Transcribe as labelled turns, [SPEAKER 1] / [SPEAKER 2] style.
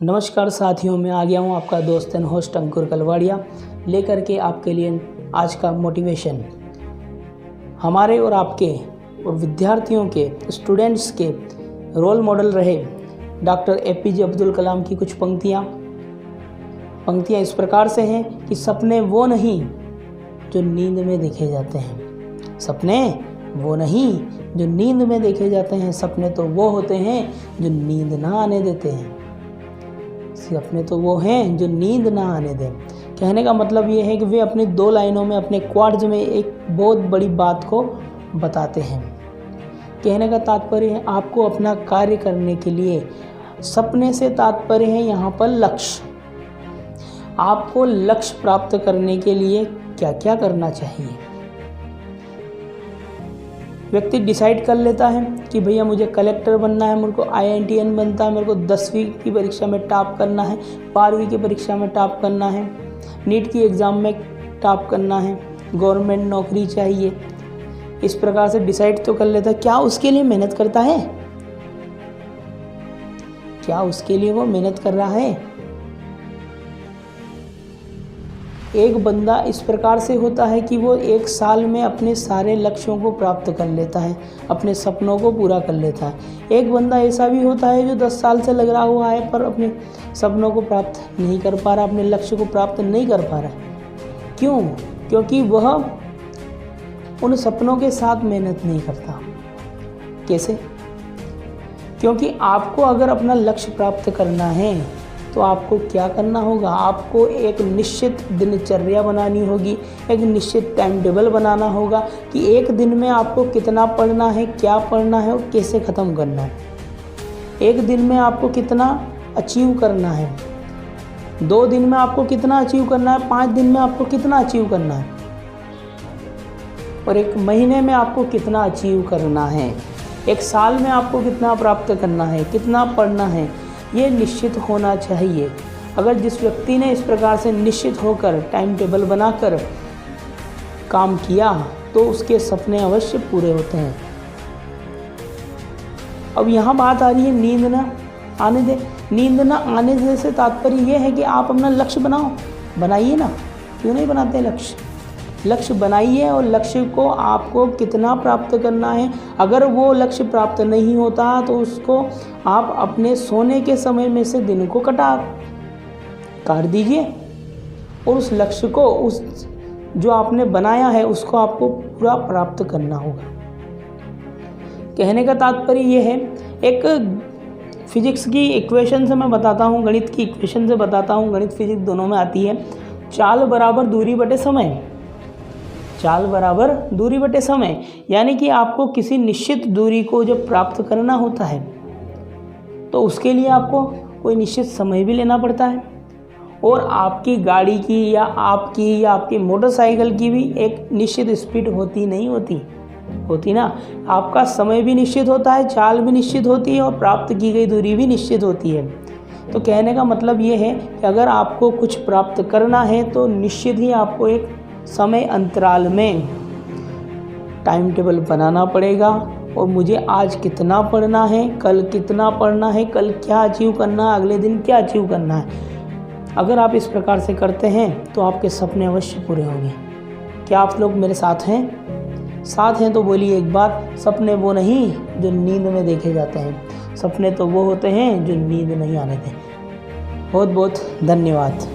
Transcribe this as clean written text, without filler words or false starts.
[SPEAKER 1] नमस्कार साथियों, मैं आ गया हूँ आपका दोस्त एंड होस्ट अंकुर कलवाड़िया लेकर के आपके लिए आज का मोटिवेशन। हमारे और आपके और विद्यार्थियों के, स्टूडेंट्स के रोल मॉडल रहे डॉक्टर एपीजे अब्दुल कलाम की कुछ पंक्तियाँ इस प्रकार से हैं कि सपने वो नहीं जो नींद में देखे जाते हैं, सपने वो नहीं जो नींद में देखे जाते हैं, सपने तो वो होते हैं जो नींद ना आने देते हैं। सपने तो वो हैं जो नींद ना आने दें। कहने का मतलब ये है कि वे अपनी 2 लाइनों में, अपने क्वाड्स में एक बहुत बड़ी बात को बताते हैं। कहने का तात्पर्य है आपको अपना कार्य करने के लिए, सपने से तात्पर्य है यहाँ पर लक्ष्य। आपको लक्ष्य प्राप्त करने के लिए क्या क्या करना चाहिए। व्यक्ति डिसाइड कर लेता है कि भैया मुझे कलेक्टर बनना है, मेरे को IITN बनता है, मेरे को 10वीं की परीक्षा में टॉप करना है, 12वीं की परीक्षा में टॉप करना है, नीट की एग्ज़ाम में टॉप करना है, गवर्नमेंट नौकरी चाहिए। इस प्रकार से डिसाइड तो कर लेता है। क्या उसके लिए मेहनत करता है? क्या उसके लिए वो मेहनत कर रहा है? एक बंदा इस प्रकार से होता है कि वो 1 साल में अपने सारे लक्ष्यों को प्राप्त कर लेता है, अपने सपनों को पूरा कर लेता है। एक बंदा ऐसा भी होता है जो 10 साल से लगा हुआ है पर अपने सपनों को प्राप्त नहीं कर पा रहा, अपने लक्ष्य को प्राप्त नहीं कर पा रहा। क्यों? क्योंकि वह उन सपनों के साथ मेहनत नहीं करता। कैसे? क्योंकि आपको अगर अपना लक्ष्य प्राप्त करना है तो आपको क्या करना होगा? आपको एक निश्चित दिनचर्या बनानी होगी, एक निश्चित टाइम टेबल बनाना होगा कि एक दिन में आपको कितना पढ़ना है, क्या पढ़ना है और कैसे ख़त्म करना है। एक दिन में आपको कितना अचीव करना है, 2 दिन में आपको कितना अचीव करना है, 5 दिन में आपको कितना अचीव करना है और 1 महीने में आपको कितना अचीव करना है, 1 साल में आपको कितना प्राप्त करना है, कितना पढ़ना है, ये निश्चित होना चाहिए। अगर जिस व्यक्ति ने इस प्रकार से निश्चित होकर टाइम टेबल बनाकर काम किया तो उसके सपने अवश्य पूरे होते हैं। अब यहाँ बात आ रही है नींद ना आने दे। नींद ना आने दे से तात्पर्य ये है कि आप अपना लक्ष्य बनाइए ना। क्यों नहीं बनाते लक्ष्य बनाइए और लक्ष्य को आपको कितना प्राप्त करना है। अगर वो लक्ष्य प्राप्त नहीं होता तो उसको आप अपने सोने के समय में से दिन को काट दीजिए और उस लक्ष्य को, उस जो आपने बनाया है उसको आपको पूरा प्राप्त करना होगा। कहने का तात्पर्य ये है, एक फिजिक्स की इक्वेशन से मैं बताता हूँ, गणित की इक्वेशन से बताता हूँ। गणित फिजिक्स दोनों में आती है। चाल बराबर दूरी बटे समय। चाल बराबर दूरी बटे समय, यानी कि आपको किसी निश्चित दूरी को जब प्राप्त करना होता है तो उसके लिए आपको कोई निश्चित समय भी लेना पड़ता है। और आपकी गाड़ी की या आपकी मोटरसाइकिल की भी एक निश्चित स्पीड होती नहीं होती ना। आपका समय भी निश्चित होता है, चाल भी निश्चित होती है और प्राप्त की गई दूरी भी निश्चित होती है। तो कहने का मतलब ये है कि अगर आपको कुछ प्राप्त करना है तो निश्चित ही आपको एक समय अंतराल में टाइम टेबल बनाना पड़ेगा और मुझे आज कितना पढ़ना है, कल कितना पढ़ना है, कल क्या अचीव करना है, अगले दिन क्या अचीव करना है। अगर आप इस प्रकार से करते हैं तो आपके सपने अवश्य पूरे होंगे। क्या आप लोग मेरे साथ हैं तो बोलिए एक बार, सपने वो नहीं जो नींद में देखे जाते हैं, सपने तो वो होते हैं जो नींद नहीं आने दें। बहुत बहुत धन्यवाद।